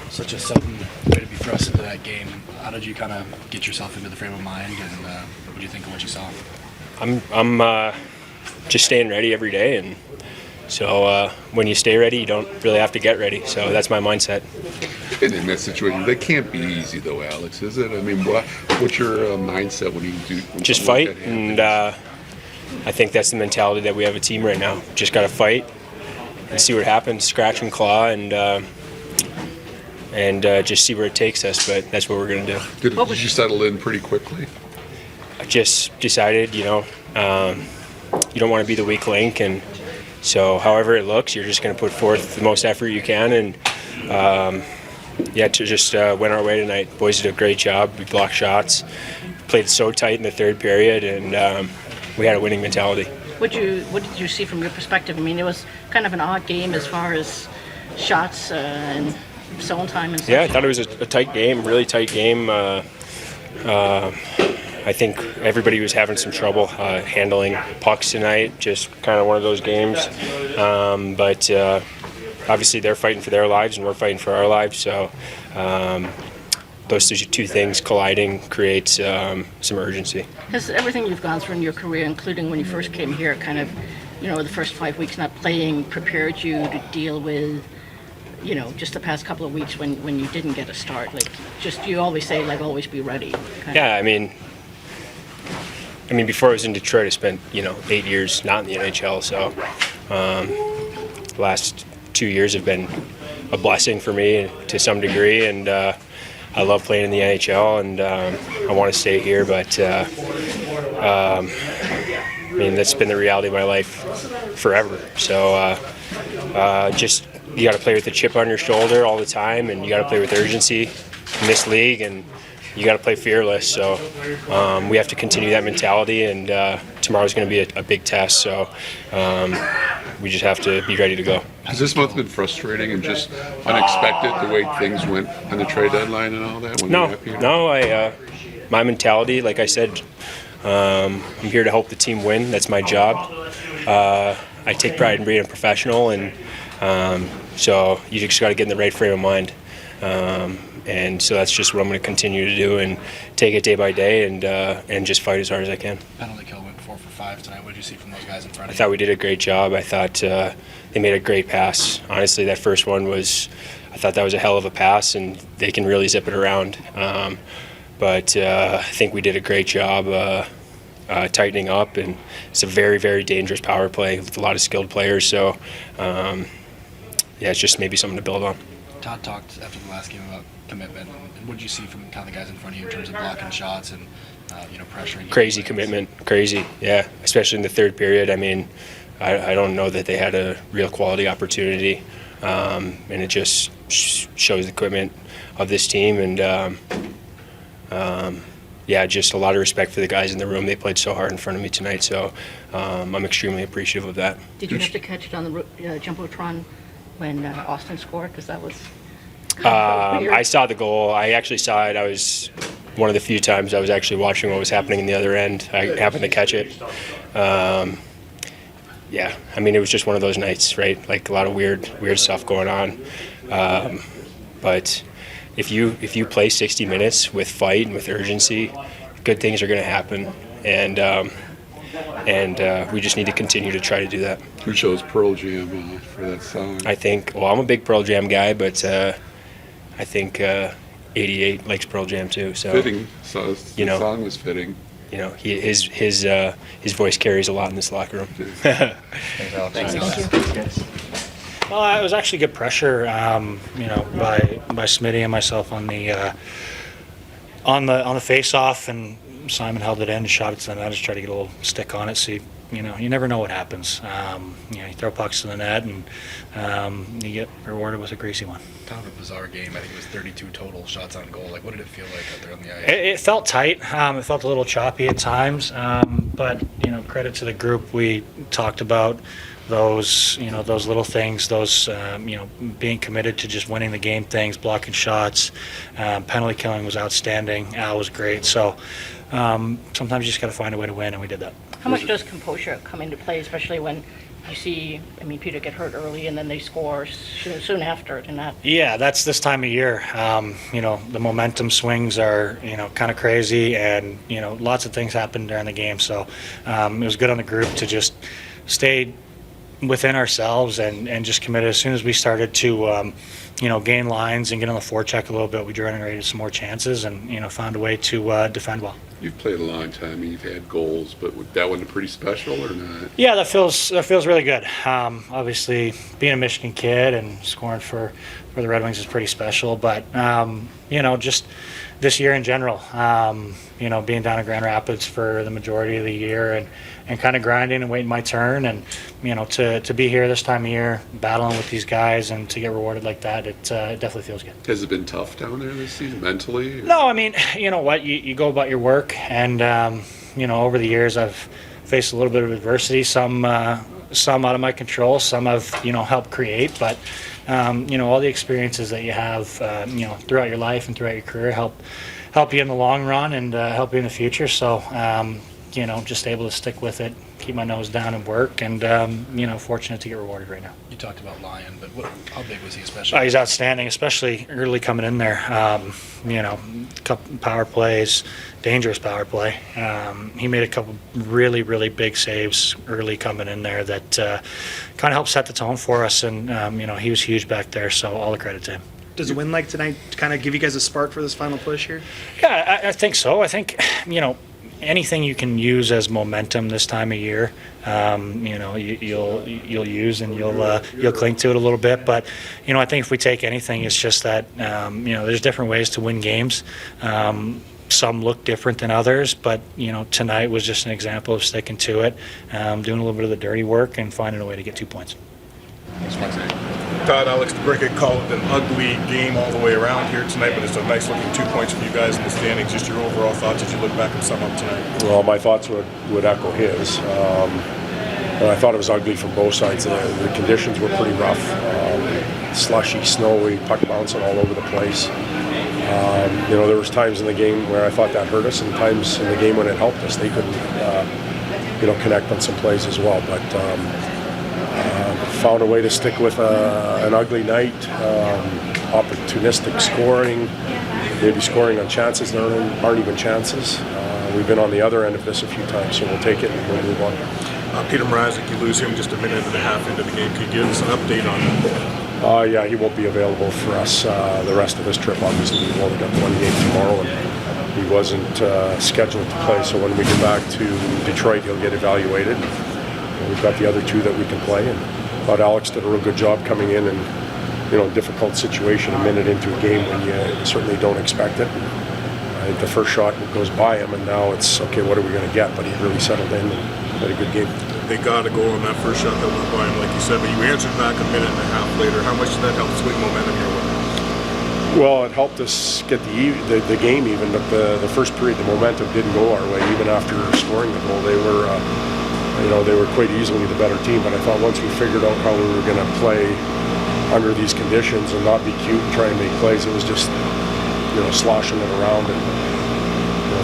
Such a sudden way to be thrust into that game. How did you kind of get yourself into the frame of mind, and what did you think of what you saw? I'm just staying ready every day, and so when you stay ready, you don't really have to get ready. So that's my mindset. And in that situation, that can't be easy, though, Alex, is it? I mean, what's your mindset when you do? When just fight, like and I think that's the mentality that we have a team right now. Just got to fight and see what happens, scratch and claw, and just see where it takes us. But that's what we're going to do. Did you settle in pretty quickly? I just decided, you don't want to be the weak link, and so however it looks, you're just going to put forth the most effort you can, and to just win our way tonight. Boys did a great job. We blocked shots, played so tight in the third period, and we had a winning mentality. What did you see from your perspective? I mean, it was kind of an odd game as far as shots and zone time and stuff. Yeah, I thought it was a tight game, really tight game. I think everybody was having some trouble handling pucks tonight, just kind of one of those games. But obviously they're fighting for their lives and we're fighting for our lives. So those two things colliding creates some urgency. Has everything you've gone through in your career, including when you first came here, kind of, the first 5 weeks not playing, prepared you to deal with, just the past couple of weeks when you didn't get a start? Like, just you always say, like, always be ready. Yeah, I mean, before I was in Detroit, I spent 8 years not in the NHL. So the last 2 years have been a blessing for me to some degree, and I love playing in the NHL, and I want to stay here. But that's been the reality of my life forever. So just you got to play with a chip on your shoulder all the time, and you got to play with urgency in this league, and you got to play fearless. So we have to continue that mentality, and tomorrow's going to be a big test. So we just have to be ready to go. Has this month been frustrating and just unexpected, the way things went on the trade deadline and all that? No. My mentality, like I said, I'm here to help the team win. That's my job. I take pride in being a professional, and so you just got to get in the right frame of mind. And so that's just what I'm going to continue to do, and take it day by day, and just fight as hard as I can. Penalty kill went 4 for 5 tonight. What did you see from those guys in front of you? I thought we did a great job. I thought they made a great pass. Honestly, that first one I thought that was a hell of a pass, and they can really zip it around. But I think we did a great job tightening up, and it's a very, very dangerous power play with a lot of skilled players. So, it's just maybe something to build on. Todd talked after the last game about commitment, and what did you see from kind of the guys in front of you in terms of blocking shots and pressuring? Crazy commitment, crazy, yeah. Especially in the third period. I mean, I don't know that they had a real quality opportunity, and it just shows the commitment of this team. And just a lot of respect for the guys in the room. They played so hard in front of me tonight, so I'm extremely appreciative of that. Did you have to catch it on the Jumbotron when Austin scored? Because that was I saw the goal. I actually saw it. I was one of the few times I was actually watching what was happening in the other end. I happened to catch it. It was just one of those nights, right? Like a lot of weird stuff going on. But if you play 60 minutes with fight and with urgency, good things are going to happen. And we just need to continue to try to do that. Who chose Pearl Jam for that song? I think, I'm a big Pearl Jam guy, but I think 88 likes Pearl Jam too. So fitting. So the song was fitting. His voice carries a lot in this locker room. Thanks, Alex. Thank you. Well, it was actually good pressure, by Smitty and myself on the face-off, and Simon held it in and shot it to the net. I just tried to get a little stick on it. See, you never know what happens. You throw pucks to the net, and you get rewarded with a greasy one. Kind of a bizarre game. I think it was 32 total shots on goal. Like, what did it feel like out there on the ice? It felt tight. It felt a little choppy at times. But credit to the group. We talked about those little things, those being committed to just winning the game things, blocking shots. Penalty killing was outstanding. Al was great. So sometimes you just got to find a way to win, and we did that. How much does composure come into play, especially when you see, I mean, Peter get hurt early and then they score soon after, and that. Yeah, that's this time of year. The momentum swings are, kind of crazy, and, lots of things happen during the game. So it was good on the group to just stay within ourselves and just committed. As soon as we started to, gain lines and get on the forecheck a little bit, we generated some more chances and, found a way to defend well. You've played a long time and you've had goals, but that one pretty special or not? Yeah, that feels really good. Obviously, being a Michigan kid and scoring for the Red Wings is pretty special. But just this year in general, being down in Grand Rapids for the majority of the year and kind of grinding and waiting my turn, and to be here this time of year, battling with these guys, and to get rewarded like that, it definitely feels good. Has it been tough down there this season mentally? Or? No, I mean, you know what, you go about your work, and over the years I've faced a little bit of adversity, some out of my control, some I've helped create, but all the experiences that you have throughout your life and throughout your career help you in the long run and help you in the future. So just able to stick with it, keep my nose down and work, and fortunate to get rewarded right now. You talked about Lyon, but how big was he especially? He's outstanding, especially early coming in there. Couple power plays, dangerous power play. He made a couple really, really big saves early coming in there that kind of helped set the tone for us, and he was huge back there, so all the credit to him. Does a win like tonight kind of give you guys a spark for this final push here? Yeah, I think so. I think, anything you can use as momentum this time of year, you'll use, and you'll cling to it a little bit. But I think if we take anything, it's just that there's different ways to win games. Some look different than others, but tonight was just an example of sticking to it, doing a little bit of the dirty work, and finding a way to get 2 points. Todd, Alex DeBrincat called it an ugly game all the way around here tonight, but it's a nice looking 2 points for you guys in the standings. Just your overall thoughts as you look back and sum up tonight. Well, my thoughts would echo his. I thought it was ugly from both sides. The conditions were pretty rough. Slushy, snowy, puck bouncing all over the place. There was times in the game where I thought that hurt us, and times in the game when it helped us. They couldn't, connect on some plays as well. But found a way to stick with an ugly night, opportunistic scoring, maybe scoring on chances that aren't even chances. We've been on the other end of this a few times, so we'll take it and we'll move on. Peter Mrazek, you lose him just a minute and a half into the game. Can you give us an update on that? Yeah, he won't be available for us the rest of this trip. Obviously, we've only got one game tomorrow, and he wasn't scheduled to play. So when we get back to Detroit, he'll get evaluated. And we've got the other two that we can play, and I thought Alex did a real good job coming in and difficult situation a minute into a game when you certainly don't expect it. I think the first shot goes by him, and now it's okay. What are we going to get? But he really settled in and had a good game. They got a goal on that first shot that went by him, like you said, but you answered back a minute and a half later. How much did that help swing momentum your way? Well, it helped us get the game even, but the first period, the momentum didn't go our way. Even after scoring the goal, they were quite easily the better team. But I thought once we figured out how we were going to play under these conditions and not be cute and try and make plays, it was just sloshing it around and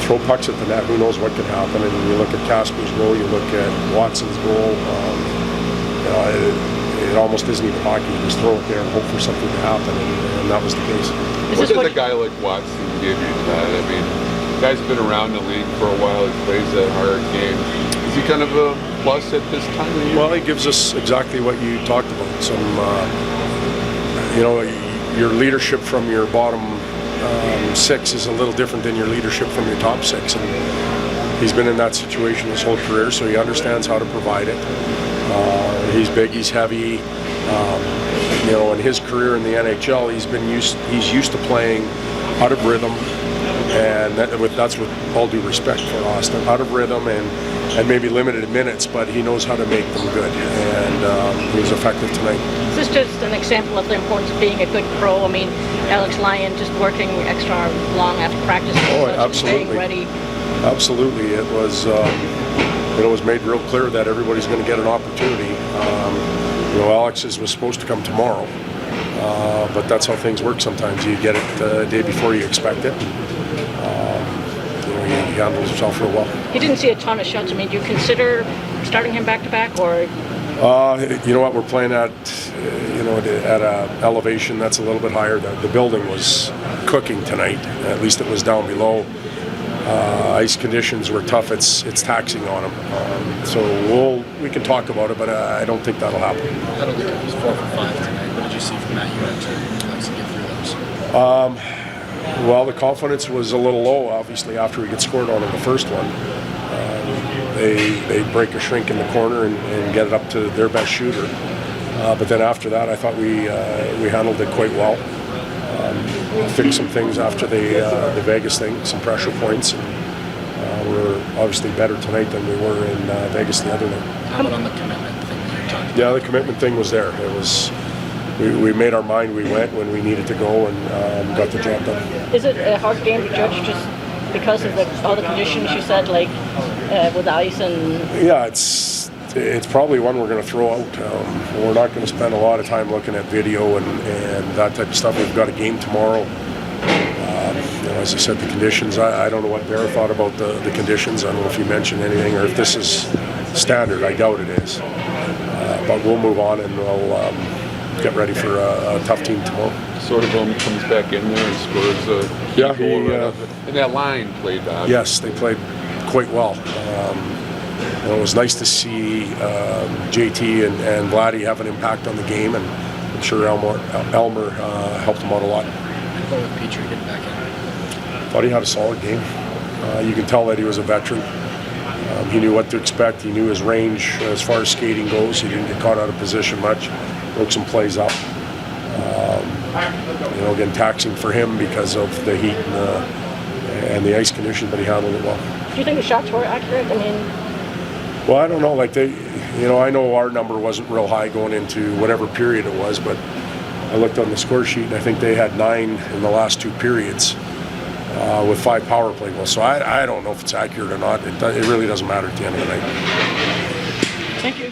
throw pucks at the net. Who knows what could happen? And you look at Casper's goal, you look at Watson's goal. It almost isn't even hockey. You just throw it there and hope for something to happen, and that was the case. What did a guy like Watson give you, Todd? I mean, the guy's been around the league for a while. He plays that hard game. Is he kind of a plus at this time of year? Well, he gives us exactly what you talked about. Some, your leadership from your bottom six is a little different than your leadership from your top six, and he's been in that situation his whole career, so he understands how to provide it. He's big, he's heavy. In his career in the NHL, he's used to playing out of rhythm, and that's with all due respect for Austin, out of rhythm and maybe limited minutes, but he knows how to make them good, and he was effective tonight. Is this just an example of the importance of being a good pro? I mean, Alex Lyon just working extra long after practice. Absolutely. Staying ready. Absolutely. It was, it was made real clear that everybody's going to get an opportunity. Alex was supposed to come tomorrow, but that's how things work sometimes. You get it the day before you expect it. He handles himself real well. He didn't see a ton of shots. I mean, do you consider starting him back-to-back, or? You know what, we're playing at, at a elevation that's a little bit higher. The building was cooking tonight. At least it was down below. Ice conditions were tough. It's taxing on them. So we can talk about it, but I don't think that'll happen. I don't think it was 4 for 5 tonight. What did you see from that unit to get through those? Well, the confidence was a little low, obviously, after we get scored on in the first one. They break a shrink in the corner and get it up to their best shooter. But then after that, I thought we handled it quite well. Fixed some things after the Vegas thing, some pressure points. And, we're obviously better tonight than we were in Vegas the other night. How about on the commitment thing that you're talking about? Yeah, the commitment thing was there. It was. We made our mind. We went when we needed to go and got the job done. Is it a hard game to judge just because of all the conditions you said, like with ice and? Yeah, it's probably one we're going to throw out. We're not going to spend a lot of time looking at video and that type of stuff. We've got a game tomorrow. As I said, the conditions. I don't know what Bear thought about the conditions. I don't know if he mentioned anything or if this is standard. I doubt it is. But we'll move on and we'll get ready for a tough team tomorrow. Soderblom comes back in there and scores a key goal right off it. And that line played that. Yes, they played quite well. It was nice to see JT and Vladdy have an impact on the game, and I'm sure Elmer helped them out a lot. What with Petrie getting back in? Thought he had a solid game. You can tell that he was a veteran. He knew what to expect. He knew his range as far as skating goes. He didn't get caught out of position much. Broke some plays up. Again, taxing for him because of the heat and the ice conditions, but he handled it well. Do you think the shots were accurate? I mean, well, I don't know. I know our number wasn't real high going into whatever period it was, but I looked on the score sheet and I think they had 9 in the last 2 periods with 5 power play goals. So I don't know if it's accurate or not. It really doesn't matter at the end of the night. thank you.